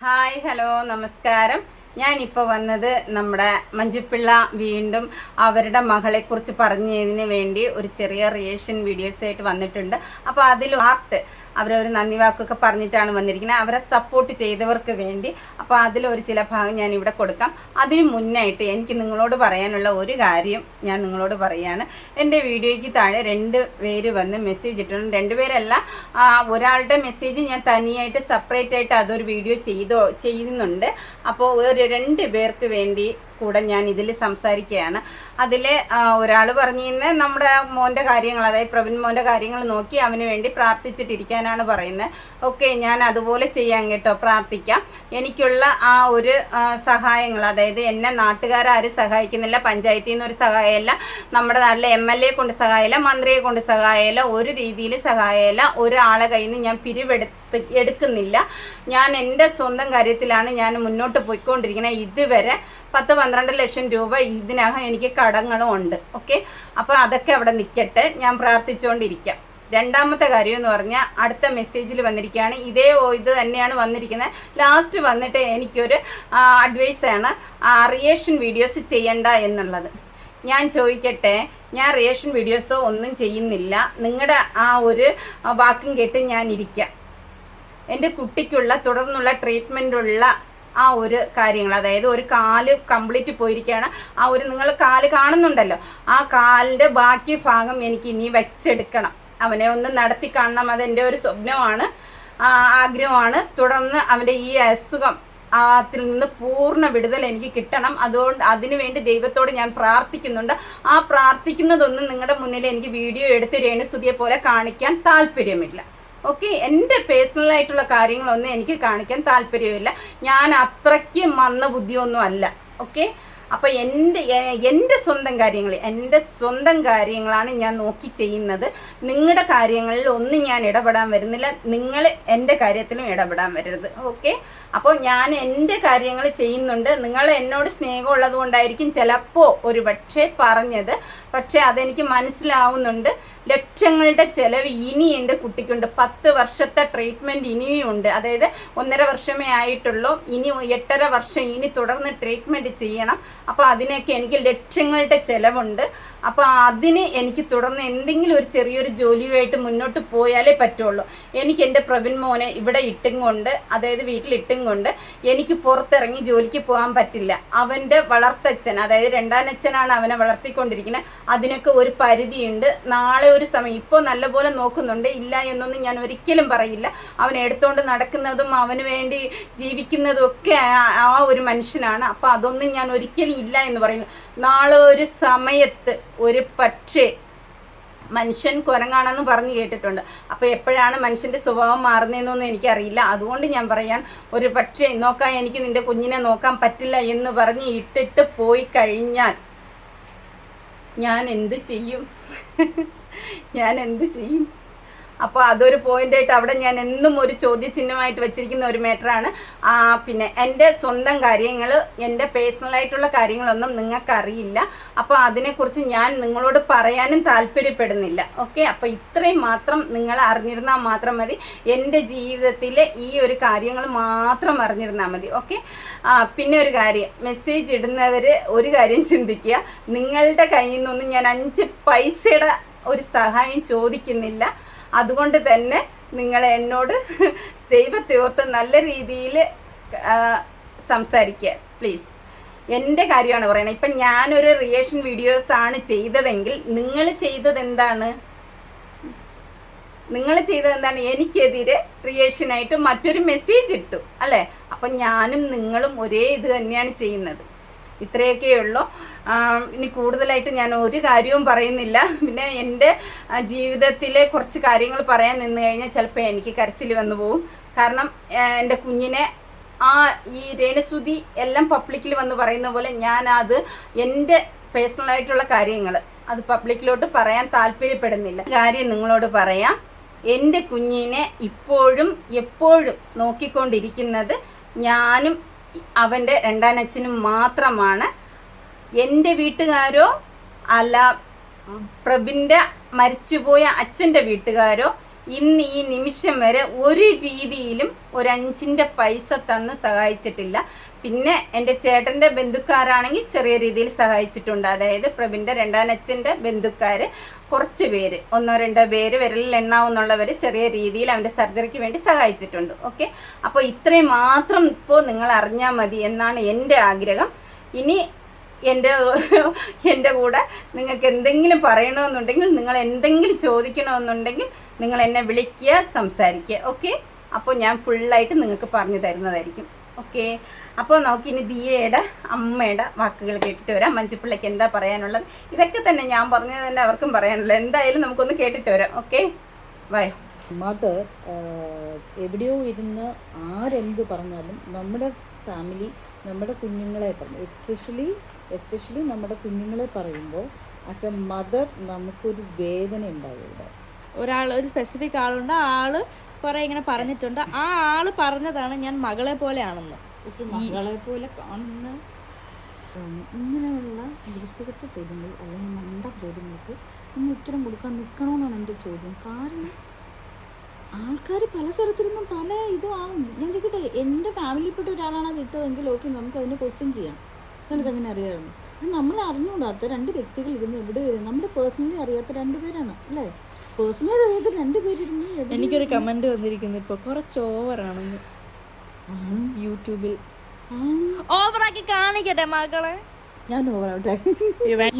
Hi hello നമസ്കാരം. ഞാനിപ്പോൾ വന്നത് നമ്മുടെ മഞ്ജുപിള്ള വീണ്ടും അവരുടെ മകളെക്കുറിച്ച് പറഞ്ഞതിന് വേണ്ടി ഒരു ചെറിയ റിയാക്ഷൻ വീഡിയോസായിട്ട് വന്നിട്ടുണ്ട്. അപ്പോൾ അതിൽ അവരൊരു നന്ദി വാക്കൊക്കെ പറഞ്ഞിട്ടാണ് വന്നിരിക്കുന്നത്, അവരെ സപ്പോർട്ട് ചെയ്തവർക്ക് വേണ്ടി. അപ്പോൾ അതിലൊരു ചില ഭാഗം ഞാനിവിടെ കൊടുക്കാം. അതിന് മുന്നായിട്ട് എനിക്ക് നിങ്ങളോട് പറയാനുള്ള ഒരു കാര്യം ഞാൻ നിങ്ങളോട് പറയുകയാണ്. എൻ്റെ വീഡിയോയ്ക്ക് താഴെ 2 പേര് വന്ന് മെസ്സേജ് ഇട്ടിട്ടുണ്ട്. 2 പേരല്ല, ഒരാളുടെ മെസ്സേജ് ഞാൻ തനിയായിട്ട് സെപ്പറേറ്റ് ആയിട്ട് അതൊരു വീഡിയോ ചെയ്യുന്നുണ്ട്. അപ്പോൾ 2 പേർക്ക് വേണ്ടി കൂടെ ഞാൻ ഇതിൽ സംസാരിക്കുകയാണ്. അതിൽ ഒരാൾ പറഞ്ഞിരുന്ന നമ്മുടെ മോൻ്റെ കാര്യങ്ങൾ, അതായത് പ്രവീൺ മോൻ്റെ കാര്യങ്ങൾ നോക്കി അവന് വേണ്ടി പ്രാർത്ഥിച്ചിട്ടിരിക്കാനാണ് പറയുന്നത്. ഓക്കെ, ഞാൻ അതുപോലെ ചെയ്യാൻ കേട്ടോ, പ്രാർത്ഥിക്കാം. എനിക്കുള്ള ആ ഒരു സഹായങ്ങൾ, അതായത് എന്നെ നാട്ടുകാരും സഹായിക്കുന്നില്ല, പഞ്ചായത്തിൽ നിന്നൊരു സഹായമില്ല, നമ്മുടെ നാട്ടിലെ MLA കൊണ്ട് സഹായമില്ല, മന്ത്രിയെ കൊണ്ട് സഹായമില്ല, ഒരു രീതിയിൽ സഹായമില്ല, ഒരാളെ കയ്യിൽ നിന്ന് ഞാൻ എടുക്കുന്നില്ല. ഞാൻ എൻ്റെ സ്വന്തം കാര്യത്തിലാണ് ഞാൻ മുന്നോട്ട് പോയിക്കൊണ്ടിരിക്കുന്നത്. ഇതുവരെ 10-12 ലക്ഷം രൂപ ഇതിനകം എനിക്ക് കടങ്ങളും ഉണ്ട്. ഓക്കെ, അപ്പോൾ അതൊക്കെ അവിടെ നിൽക്കട്ടെ, ഞാൻ പ്രാർത്ഥിച്ചുകൊണ്ടിരിക്കാം. രണ്ടാമത്തെ കാര്യം എന്ന് പറഞ്ഞാൽ അടുത്ത മെസ്സേജിൽ വന്നിരിക്കുകയാണ്. ഇത് തന്നെയാണ് വന്നിരിക്കുന്നത്. ലാസ്റ്റ് വന്നിട്ട് എനിക്കൊരു അഡ്വൈസാണ്, റിയാക്ഷൻ വീഡിയോസ് ചെയ്യണ്ട എന്നുള്ളത്. ഞാൻ ചോദിക്കട്ടെ, ഞാൻ റിയാക്ഷൻ വീഡിയോസോ ഒന്നും ചെയ്യുന്നില്ല. നിങ്ങളുടെ ആ ഒരു വാക്കും കേട്ട് ഞാൻ ഇരിക്കാം. എൻ്റെ കുട്ടിക്കുള്ള തുടർന്നുള്ള ട്രീറ്റ്മെൻറ്റുള്ള ആ ഒരു കാര്യങ്ങൾ, അതായത് ഒരു കാല് കംപ്ലീറ്റ് പോയിരിക്കുകയാണ്. ആ ഒരു നിങ്ങൾ കാല് കാണുന്നുണ്ടല്ലോ, ആ കാലിൻ്റെ ബാക്കി ഭാഗം എനിക്ക് ഇനി വെച്ചെടുക്കണം. അവനെ ഒന്ന് നടത്തി കാണണം, അതെൻ്റെ ഒരു സ്വപ്നമാണ്, ആഗ്രഹമാണ്. തുടർന്ന് അവൻ്റെ ഈ അസുഖം അതിൽ നിന്ന് പൂർണ്ണ വിടുതൽ എനിക്ക് കിട്ടണം. അതുകൊണ്ട് അതിനു വേണ്ടി ദൈവത്തോട് ഞാൻ പ്രാർത്ഥിക്കുന്നുണ്ട്. ആ പ്രാർത്ഥിക്കുന്നതൊന്നും നിങ്ങളുടെ മുന്നിൽ എനിക്ക് വീഡിയോ എടുത്ത് രേണുസുതിയെ പോലെ കാണിക്കാൻ താല്പര്യമില്ല. ഓക്കെ, എൻ്റെ പേഴ്സണലായിട്ടുള്ള കാര്യങ്ങളൊന്നും എനിക്ക് കാണിക്കാൻ താല്പര്യമില്ല. ഞാൻ അത്രയ്ക്ക് മന്ദബുദ്ധിയൊന്നും അല്ല. ഓക്കെ, അപ്പോൾ എൻ്റെ സ്വന്തം കാര്യങ്ങളാണ് ഞാൻ നോക്കി ചെയ്യുന്നത്. നിങ്ങളുടെ കാര്യങ്ങളിൽ ഒന്നും ഞാൻ ഇടപെടാൻ വരുന്നില്ല, നിങ്ങൾ എൻ്റെ കാര്യത്തിലും ഇടപെടാൻ വരരുത്. ഓക്കെ, അപ്പോൾ ഞാൻ എൻ്റെ കാര്യങ്ങൾ ചെയ്യുന്നുണ്ട്. നിങ്ങൾ എന്നോട് സ്നേഹമുള്ളത് കൊണ്ടായിരിക്കും ചിലപ്പോൾ ഒരു പറഞ്ഞത്, പക്ഷേ അതെനിക്ക് മനസ്സിലാവുന്നുണ്ട്. ലക്ഷങ്ങളുടെ ചിലവ് ഇനി എൻ്റെ കുട്ടിക്കുണ്ട്. 10 വർഷത്തെ ട്രീറ്റ്മെൻറ്റ് ഇനിയും ഉണ്ട്. അതായത് 1.5 വർഷമേ ആയിട്ടുള്ളൂ. ഇനി 8.5 വർഷം ഇനി തുടർന്ന് ട്രീറ്റ്മെൻറ്റ് ചെയ്യണം. അപ്പോൾ അതിനൊക്കെ എനിക്ക് ലക്ഷങ്ങളുടെ ചിലവുണ്ട്. അപ്പോൾ അതിന് എനിക്ക് തുടർന്ന് എന്തെങ്കിലും ഒരു ചെറിയൊരു ജോലിയുമായിട്ട് മുന്നോട്ട് പോയാലേ പറ്റുള്ളൂ. എനിക്ക് എൻ്റെ പ്രവീൺ മോനെ ഇവിടെ ഇട്ടും കൊണ്ട്, അതായത് വീട്ടിലിട്ടും കൊണ്ട് എനിക്ക് പുറത്തിറങ്ങി ജോലിക്ക് പോകാൻ പറ്റില്ല. അവൻ്റെ വളർത്തച്ഛൻ, അതായത് 2ാം അച്ഛനാണ് അവനെ വളർത്തിക്കൊണ്ടിരിക്കുന്നത്. അതിനൊക്കെ ഒരു പരിധിയുണ്ട്. നാളെ ഒരു സമയം, ഇപ്പോൾ നല്ലപോലെ നോക്കുന്നുണ്ട്, ഇല്ല എന്നൊന്നും ഞാൻ ഒരിക്കലും പറയില്ല. അവൻ എടുത്തുകൊണ്ട് നടക്കുന്നതും അവന് വേണ്ടി ജീവിക്കുന്നതും ഒക്കെ ആ ഒരു മനുഷ്യനാണ്. അപ്പോൾ അതൊന്നും ഞാൻ ഒരിക്കലും ഇല്ല എന്ന് പറയുന്നു. നാളെ ഒരു സമയത്ത് ഒരു പക്ഷേ മനുഷ്യൻ കുരങ്ങാണെന്ന് പറഞ്ഞു കേട്ടിട്ടുണ്ട്. അപ്പോൾ എപ്പോഴാണ് മനുഷ്യൻ്റെ സ്വഭാവം മാറുന്നതെന്നൊന്നും എനിക്കറിയില്ല. അതുകൊണ്ട് ഞാൻ പറയാൻ, ഒരു പക്ഷേ നോക്കാൻ എനിക്ക് നിൻ്റെ കുഞ്ഞിനെ നോക്കാൻ പറ്റില്ല എന്ന് പറഞ്ഞ് ഇട്ടിട്ട് പോയി കഴിഞ്ഞാൽ ഞാൻ എന്ത് ചെയ്യും? ഞാൻ എന്ത് ചെയ്യും? അപ്പോൾ അതൊരു പോയിൻ്റായിട്ട് അവിടെ ഞാൻ എന്നും ഒരു ചോദ്യചിഹ്നമായിട്ട് വെച്ചിരിക്കുന്ന ഒരു മാറ്ററാണ്. പിന്നെ എൻ്റെ സ്വന്തം കാര്യങ്ങൾ, എൻ്റെ പേഴ്സണലായിട്ടുള്ള കാര്യങ്ങളൊന്നും നിങ്ങൾക്കറിയില്ല. അപ്പോൾ അതിനെക്കുറിച്ച് ഞാൻ നിങ്ങളോട് പറയാനും താല്പര്യപ്പെടുന്നില്ല. ഓക്കെ, അപ്പോൾ ഇത്രയും മാത്രം നിങ്ങൾ അറിഞ്ഞിരുന്നാൽ മാത്രം മതി. എൻ്റെ ജീവിതത്തിലെ ഈ ഒരു കാര്യങ്ങൾ മാത്രം അറിഞ്ഞിരുന്നാൽ മതി. ഓക്കെ, പിന്നെ ഒരു കാര്യം, മെസ്സേജ് ഇടുന്നവർ ഒരു കാര്യം ചിന്തിക്കുക. നിങ്ങളുടെ കയ്യിൽ നിന്നൊന്നും ഞാൻ 5 പൈസയുടെ ഒരു സഹായം ചോദിക്കുന്നില്ല. അതുകൊണ്ട് തന്നെ നിങ്ങൾ എന്നോട് ദൈവത്തെ ഓർത്ത് നല്ല രീതിയിൽ സംസാരിക്കുക പ്ലീസ്. എൻ്റെ കാര്യമാണ് പറയണത്. ഇപ്പം ഞാനൊരു റിയാക്ഷൻ വീഡിയോസാണ് ചെയ്തതെങ്കിൽ നിങ്ങൾ ചെയ്തത് എന്താണ്? എനിക്കെതിരെ റിയാക്ഷനായിട്ട് മറ്റൊരു മെസ്സേജ് ഇട്ടു അല്ലേ? അപ്പം ഞാനും നിങ്ങളും ഒരേ ഇത് തന്നെയാണ് ചെയ്യുന്നത്. ഇത്രയൊക്കെ ഉള്ളൂ. ഇനി കൂടുതലായിട്ട് ഞാൻ ഒരു കാര്യവും പറയുന്നില്ല. പിന്നെ എൻ്റെ ജീവിതത്തിലെ കുറച്ച് കാര്യങ്ങൾ പറയാൻ നിന്ന് കഴിഞ്ഞാൽ ചിലപ്പോൾ എനിക്ക് കരച്ചിൽ വന്നു പോകും. കാരണം എൻ്റെ കുഞ്ഞിനെ ഈ രേണുസുതി എല്ലാം പബ്ലിക്കിൽ വന്ന് പറയുന്ന പോലെ അത് എൻ്റെ പേഴ്സണലായിട്ടുള്ള കാര്യങ്ങൾ അത് പബ്ലിക്കിലോട്ട് പറയാൻ താല്പര്യപ്പെടുന്നില്ല. കാര്യം നിങ്ങളോട് പറയാം, എൻ്റെ കുഞ്ഞിനെ ഇപ്പോഴും എപ്പോഴും നോക്കിക്കൊണ്ടിരിക്കുന്നത് ഞാനും അവൻ്റെ 2ാം അച്ഛനും മാത്രമാണ്. എൻ്റെ വീട്ടുകാരോ അല്ല പ്രബിൻ്റെ മരിച്ചുപോയ അച്ഛൻ്റെ വീട്ടുകാരോ ഇന്ന് ഈ നിമിഷം വരെ ഒരു രീതിയിലും ഒരു 5 പൈസ തന്ന് സഹായിച്ചിട്ടില്ല. പിന്നെ എൻ്റെ ചേട്ടൻ്റെ ബന്ധുക്കാരാണെങ്കിൽ ചെറിയ രീതിയിൽ സഹായിച്ചിട്ടുണ്ട്. അതായത് പ്രബിൻ്റെ രണ്ടാനച്ഛൻ്റെ ബന്ധുക്കാർ കുറച്ച് പേര്, 1-2 പേര് വിരലിൽ എണ്ണാവുന്നുള്ളവർ ചെറിയ രീതിയിൽ അവൻ്റെ സർജറിക്ക് വേണ്ടി സഹായിച്ചിട്ടുണ്ട്. ഓക്കെ, അപ്പോൾ ഇത്രയും മാത്രം ഇപ്പോൾ നിങ്ങൾ അറിഞ്ഞാൽ മതി എന്നാണ് എൻ്റെ ആഗ്രഹം. ഇനി എൻ്റെ കൂടെ നിങ്ങൾക്ക് എന്തെങ്കിലും പറയണമെന്നുണ്ടെങ്കിൽ, നിങ്ങൾ എന്തെങ്കിലും ചോദിക്കണമെന്നുണ്ടെങ്കിൽ നിങ്ങൾ എന്നെ വിളിക്കുക, സംസാരിക്കുക. ഓക്കെ, അപ്പോൾ ഞാൻ ഫുള്ളായിട്ട് നിങ്ങൾക്ക് പറഞ്ഞു തരുന്നതായിരിക്കും. ഓക്കെ, അപ്പോൾ നമുക്കിനി ദിയയുടെ അമ്മയുടെ വാക്കുകൾ കേട്ടിട്ട് വരാം. മഞ്ജുപിള്ളയ്ക്ക് എന്താ പറയാനുള്ളത്, ഇതൊക്കെ തന്നെ ഞാൻ പറഞ്ഞത് തന്നെ അവർക്കും പറയാനുള്ളത്. എന്തായാലും നമുക്കൊന്ന് കേട്ടിട്ട് വരാം. Okay, by. മദർ എവിടെയോ ഇരുന്ന് ആരെന്ത് പറഞ്ഞാലും നമ്മുടെ ഫാമിലി, നമ്മുടെ കുഞ്ഞുങ്ങളെ പറഞ്ഞു, എസ്പെഷ്യലി നമ്മുടെ കുഞ്ഞുങ്ങളെ പറയുമ്പോൾ ആസ് എ മദർ നമുക്കൊരു വേദന ഉണ്ടാവും. ഇവിടെ ഒരു സ്പെസിഫിക് ആളുണ്ട്, ആള് കുറെ ഇങ്ങനെ പറഞ്ഞിട്ടുണ്ട്. ആ ആള് പറഞ്ഞതാണ് ഞാൻ മകളെ പോലെയാണെന്ന്. മകളെ പോലെ കാണുന്ന ഇങ്ങനെയുള്ള വൃത്തികെട്ട ചോദ്യങ്ങൾ അല്ലെങ്കിൽ മണ്ട ചോദ്യങ്ങൾക്ക് നമ്മൾ ഉത്തരം കൊടുക്കാൻ നിൽക്കണമെന്നാണ് എൻ്റെ ചോദ്യം. കാരണം ആൾക്കാർ പല സ്ഥലത്തിരുന്നും പല ഇതാവും. ഞാൻ ചോദിക്കട്ടെ, എൻ്റെ ഫാമിലിയിൽപ്പെട്ട ഒരാളാണ് അത് ഇട്ടതെങ്കിൽ ഓക്കെ, നമുക്ക് അതിനെ ക്വസ്റ്റ്യൻ ചെയ്യാം. നിനക്കങ്ങനെ അറിയാമായിരുന്നു. നമ്മൾ അറിഞ്ഞുകൂടാത്ത 2 വ്യക്തികൾ ഇരുന്ന് എവിടെ വരും, നമ്മുടെ പേഴ്സണലി അറിയാത്ത 2 പേരാണ് അല്ലേ? പേഴ്സണലി അറിയാത്ത 2 പേരിരുന്ന് എനിക്കൊരു കമന്റ് വന്നിരിക്കുന്നു ഇപ്പോൾ, കുറച്ച് ഓവറാണെന്ന്. യൂട്യൂബിൽ ഓവറാക്കി കാണിക്കട്ടെ മകളെ, ഞാൻ ഓവറാവട്ടെ.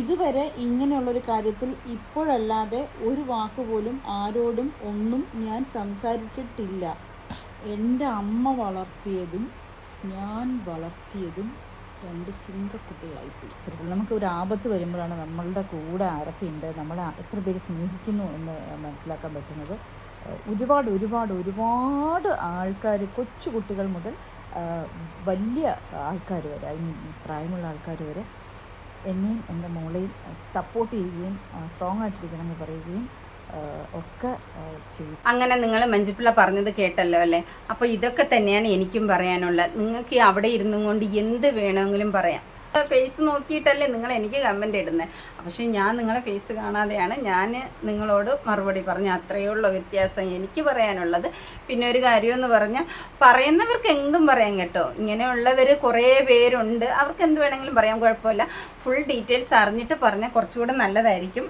ഇതുവരെ ഇങ്ങനെയുള്ളൊരു കാര്യത്തിൽ ഇപ്പോഴല്ലാതെ ഒരു വാക്കുപോലും ആരോടും ഒന്നും ഞാൻ സംസാരിച്ചിട്ടില്ല. എൻ്റെ അമ്മ വളർത്തിയതും ഞാൻ വളർത്തിയതും 2 സിംഗക്കുട്ടികളായിപ്പോയി. ശരിക്കും നമുക്ക് ഒരു ആപത്ത് വരുമ്പോഴാണ് നമ്മളുടെ കൂടെ ആരൊക്കെയുണ്ട്, നമ്മളെ എത്ര പേര് സ്നേഹിക്കുന്നു എന്ന് മനസ്സിലാക്കാൻ പറ്റുന്നത്. ഒരുപാട് ആൾക്കാർ, കൊച്ചു കുട്ടികൾ മുതൽ വലിയ ആൾക്കാർ വരെ, പ്രായമുള്ള ആൾക്കാർ വരെ എന്നെയും എൻ്റെ മോളെയും സപ്പോർട്ട് ചെയ്യുകയും സ്ട്രോങ് ആയിട്ടിരിക്കണമെന്ന് പറയുകയും ഒക്കെ ചെയ്യും. അങ്ങനെ നിങ്ങൾ മഞ്ജുപിള്ള പറഞ്ഞത് കേട്ടല്ലോ അല്ലേ? അപ്പോൾ ഇതൊക്കെ തന്നെയാണ് എനിക്കും പറയാനുള്ളത്. നിങ്ങൾക്ക് അവിടെ ഇരുന്നും കൊണ്ട് എന്ത് വേണമെങ്കിലും പറയാം. ഫേസ് നോക്കിയിട്ടല്ലേ നിങ്ങൾ എനിക്ക് കമൻ്റ് ഇടുന്നത്. പക്ഷേ ഞാൻ നിങ്ങളെ ഫേസ് കാണാതെയാണ് ഞാൻ നിങ്ങളോട് മറുപടി പറഞ്ഞ, അത്രയേ ഉള്ളൂ വ്യത്യാസം എനിക്ക് പറയാനുള്ളത്. പിന്നെ ഒരു കാര്യമെന്ന് പറഞ്ഞാൽ, പറയുന്നവർക്ക് എന്തും പറയാം കേട്ടോ. ഇങ്ങനെയുള്ളവർ കുറേ പേരുണ്ട്, അവർക്ക് എന്ത് വേണമെങ്കിലും പറയാം, കുഴപ്പമില്ല. ഫുൾ ഡീറ്റെയിൽസ് അറിഞ്ഞിട്ട് പറഞ്ഞാൽ കുറച്ചുകൂടെ നല്ലതായിരിക്കും.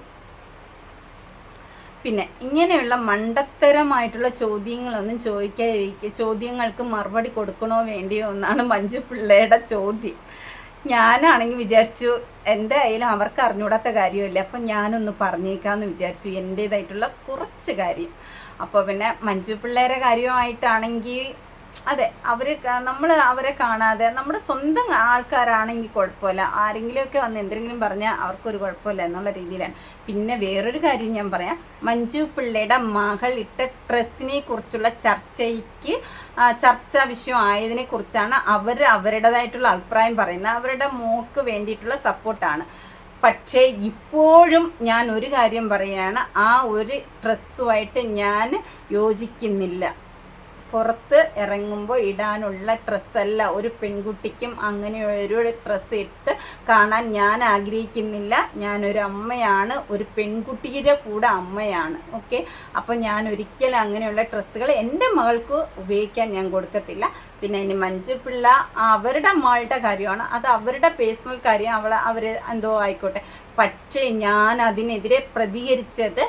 പിന്നെ ഇങ്ങനെയുള്ള മണ്ടത്തരമായിട്ടുള്ള ചോദ്യങ്ങളൊന്നും ചോദിക്കാതിരിക്കുക. ചോദ്യങ്ങൾക്ക് മറുപടി കൊടുക്കണോ വേണ്ടിയോ എന്നാണ് മഞ്ജുപിള്ളയുടെ ചോദ്യം. ഞാനാണെങ്കിൽ വിചാരിച്ചു എന്തായാലും അവർക്ക് അറിഞ്ഞൂടാത്ത കാര്യമല്ലേ, അപ്പം ഞാനൊന്ന് പറഞ്ഞേക്കാമെന്ന് വിചാരിച്ചു എൻ്റേതായിട്ടുള്ള കുറച്ച് കാര്യം. അപ്പോൾ പിന്നെ മഞ്ജുപിള്ളയുടെ കാര്യമായിട്ടാണെങ്കിൽ അതെ, നമ്മൾ അവരെ കാണാതെ നമ്മുടെ സ്വന്തം ആൾക്കാരാണെങ്കിൽ കുഴപ്പമില്ല, ആരെങ്കിലുമൊക്കെ വന്ന് എന്തെങ്കിലും പറഞ്ഞാൽ അവർക്കൊരു കുഴപ്പമില്ല എന്നുള്ള രീതിയിലാണ്. പിന്നെ വേറൊരു കാര്യം ഞാൻ പറയാം, മഞ്ജുപിള്ളയുടെ മകൾ ഇട്ട ഡ്രസ്സിനെ കുറിച്ചുള്ള ചർച്ചാ വിഷയം ആയതിനെ കുറിച്ചാണ് അവരുടേതായിട്ടുള്ള അഭിപ്രായം പറയുന്നത്. അവരുടെ മോൾക്ക് വേണ്ടിയിട്ടുള്ള സപ്പോർട്ടാണ്. പക്ഷേ ഇപ്പോഴും ഞാൻ ഒരു കാര്യം പറയുകയാണ്, ആ ഒരു ഡ്രസ്സുമായിട്ട് ഞാൻ യോജിക്കുന്നില്ല. പുറത്ത് ഇറങ്ങുമ്പോൾ ഇടാനുള്ള ഡ്രസ്സല്ല. ഒരു പെൺകുട്ടിക്കും അങ്ങനെ ഒരു ഡ്രസ്സ് ഇട്ട് കാണാൻ ഞാൻ ആഗ്രഹിക്കുന്നില്ല. ഞാനൊരു അമ്മയാണ്, ഒരു പെൺകുട്ടിയുടെ കൂടെ അമ്മയാണ്. ഓക്കെ, അപ്പോൾ ഞാൻ ഒരിക്കലും അങ്ങനെയുള്ള ഡ്രസ്സുകൾ എൻ്റെ മകൾക്ക് ഉപയോഗിക്കാൻ ഞാൻ കൊടുക്കത്തില്ല. പിന്നെ ഇനി മഞ്ജുപിള്ള അവരുടെ മകളുടെ കാര്യമാണ്, അത് അവരുടെ പേഴ്സണൽ കാര്യം, അവർ എന്തോ ആയിക്കോട്ടെ. പക്ഷേ ഞാൻ അതിനെതിരെ പ്രതികരിച്ചത്,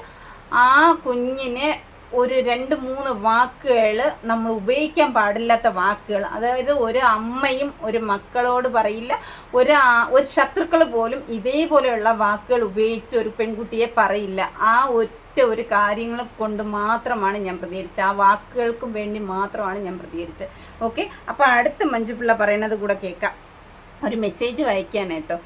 ആ കുഞ്ഞിനെ ഒരു 2-3 വാക്കുകൾ നമ്മൾ ഉപയോഗിക്കാൻ പാടില്ലാത്ത വാക്കുകൾ, അതായത് ഒരു അമ്മയും ഒരു മക്കളോട് പറയില്ല, ഒരു ശത്രുക്കൾ പോലും ഇതേപോലെയുള്ള വാക്കുകൾ ഉപയോഗിച്ച് ഒരു പെൺകുട്ടിയെ പറയില്ല. ആ ഒരു കാര്യങ്ങൾ കൊണ്ട് മാത്രമാണ് ഞാൻ പ്രതികരിച്ചത്, ആ വാക്കുകൾക്കും വേണ്ടി മാത്രമാണ് ഞാൻ പ്രതികരിച്ചത്. ഓക്കെ, അപ്പോൾ അടുത്ത മഞ്ജുപിള്ള പറയുന്നത് കൂടെ കേൾക്കാം. ഒരു മെസ്സേജ് വായിക്കാനായിട്ടോ.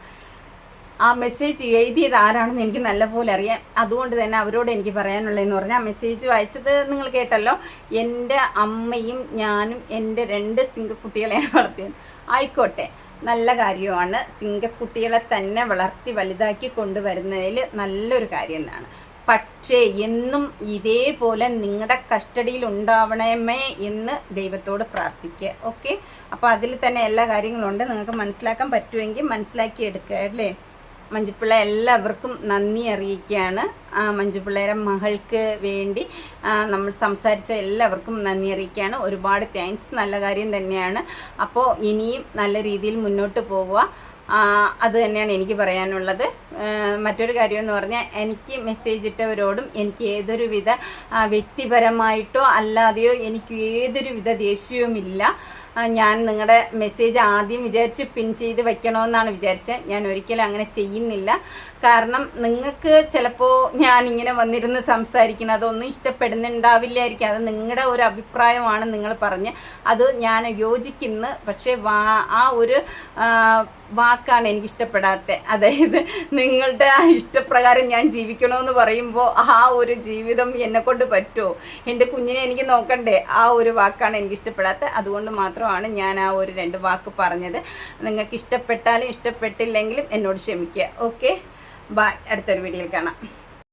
ആ മെസ്സേജ് എഴുതിയത് ആരാണെന്ന് എനിക്ക് നല്ലപോലെ അറിയാം. അതുകൊണ്ട് തന്നെ അവരോട് എനിക്ക് പറയാനുള്ളതെന്ന് പറഞ്ഞാൽ, ആ മെസ്സേജ് വായിച്ചത് നിങ്ങൾ കേട്ടല്ലോ. എൻ്റെ അമ്മയും ഞാനും എൻ്റെ 2 സിംഗക്കുട്ടികളെയാണ് വളർത്തിയത്. ആയിക്കോട്ടെ, നല്ല കാര്യമാണ്. സിംഗക്കുട്ടികളെ തന്നെ വളർത്തി വലുതാക്കി കൊണ്ടുവരുന്നതിൽ നല്ലൊരു കാര്യം തന്നെയാണ്. പക്ഷേ എന്നും ഇതേപോലെ നിങ്ങളുടെ കസ്റ്റഡിയിൽ ഉണ്ടാവണമേ എന്ന് ദൈവത്തോട് പ്രാർത്ഥിക്കുക. ഓക്കെ, അപ്പോൾ അതിൽ തന്നെ എല്ലാ കാര്യങ്ങളും ഉണ്ട്. നിങ്ങൾക്ക് മനസ്സിലാക്കാൻ പറ്റുമെങ്കിൽ മനസ്സിലാക്കി എടുക്കുക അല്ലേ. മഞ്ജുപിള്ള എല്ലാവർക്കും നന്ദി അറിയിക്കുകയാണ്. മഞ്ജുപിള്ളയുടെ മകൾക്ക് വേണ്ടി നമ്മൾ സംസാരിച്ച എല്ലാവർക്കും നന്ദി അറിയിക്കുകയാണ്. ഒരുപാട് താങ്ക്സ്. നല്ല കാര്യം തന്നെയാണ്. അപ്പോൾ ഇനിയും നല്ല രീതിയിൽ മുന്നോട്ട് പോവുക. അത് തന്നെയാണ് എനിക്ക് പറയാനുള്ളത്. മറ്റൊരു കാര്യമെന്ന് പറഞ്ഞാൽ എനിക്ക് മെസ്സേജ് ഇട്ടവരോടും എനിക്ക് ഏതൊരുവിധ വ്യക്തിപരമായിട്ടോ അല്ലാതെയോ എനിക്ക് ഏതൊരുവിധ ദേഷ്യവുമില്ല. ഞാൻ നിങ്ങളുടെ മെസ്സേജ് ആദ്യം വിചാരിച്ച് പിൻ ചെയ്ത് വെക്കണമെന്നാണ് വിചാരിച്ചത്. ഞാൻ ഒരിക്കലും അങ്ങനെ ചെയ്യുന്നില്ല. കാരണം നിങ്ങൾക്ക് ചിലപ്പോൾ ഞാനിങ്ങനെ വന്നിരുന്ന് സംസാരിക്കുന്നത് അതൊന്നും ഇഷ്ടപ്പെടുന്നുണ്ടാവില്ലായിരിക്കും. അത് നിങ്ങളുടെ ഒരു അഭിപ്രായമാണ് നിങ്ങൾ പറഞ്ഞ്, അത് ഞാൻ യോജിക്കുന്നു. പക്ഷേ ആ ഒരു വാക്കാണ് എനിക്കിഷ്ടപ്പെടാത്തത്. അതായത് നിങ്ങളുടെ ഇഷ്ടപ്രകാരം ഞാൻ ജീവിക്കണമെന്ന് പറയുമ്പോൾ ആ ഒരു ജീവിതം എന്നെക്കൊണ്ട് പറ്റുമോ? എൻ്റെ കുഞ്ഞിനെ എനിക്ക് നോക്കണ്ടേ? ആ ഒരു വാക്കാണ് എനിക്കിഷ്ടപ്പെടാത്തത്. അതുകൊണ്ട് മാത്രമാണ് ഞാൻ ആ ഒരു 2 വാക്ക് പറഞ്ഞത്. നിങ്ങൾക്ക് ഇഷ്ടപ്പെട്ടാലും ഇഷ്ടപ്പെട്ടില്ലെങ്കിലും എന്നോട് ക്ഷമിക്കുക. Okay, bye. അടുത്തൊരു വീഡിയോയിൽ കാണാം.